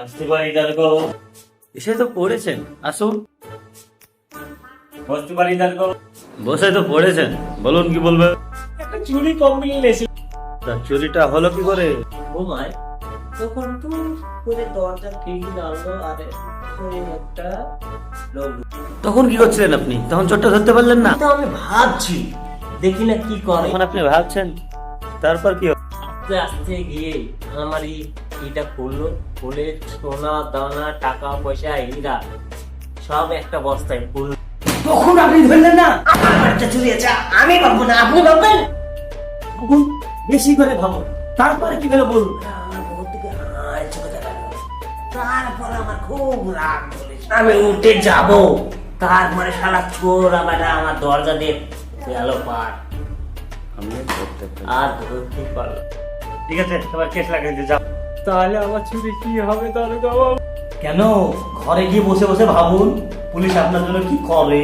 আসতে পারি দাঁড়ো, এসে তো পড়েছেন, আসুন। বসতে পারি দাঁড়ো, বসে তো পড়েছেন, বলুন কি বলবে। একটা চুরি কমপ্লেন এসে তা চুরিটা হলো কি করে? ঘুমায় তখন তো করে দরজা খিড়কি নাড়লো আর ওই একটা লোক তখন কি করছিলেন আপনি? তখন চোরটা ধরতে পারলেন না? তো আমি ভাবছি দেখি না কি করে। তখন আপনি ভাবছেন, তারপর কি হলো? আস্তে আস্তে গিয়ে আমার এটা খুললো, খুলে সোনা দানা টাকা পয়সা হীরা সব একটা বস্তায় খুললো। তখন আপনি ধরলেন না আমার একটা চুরি আছে, আমি ভাববো না আপনি ভাববেন। তখন বেশি করে ভাবো, তারপরে কি করে বলুন। আমার বউর দিকে হায় চোখে তাকালো। তারপর আমার খুব রাগ ধরেছে। আমি উঠে যাব, তারপরে শালা চোর আমার দরজা দিয়ে গেল পার, আমি করতে পারি। আর ধরতে পারলো। ঠিক আছে, তোমার কেস লাগাইতে যাও। তাহলে আমার চুরি কি হবে তাহলে বাবা? কেন? ঘরে গিয়ে বসে বসে ভাবুন পুলিশ আপনার জন্য কি করে।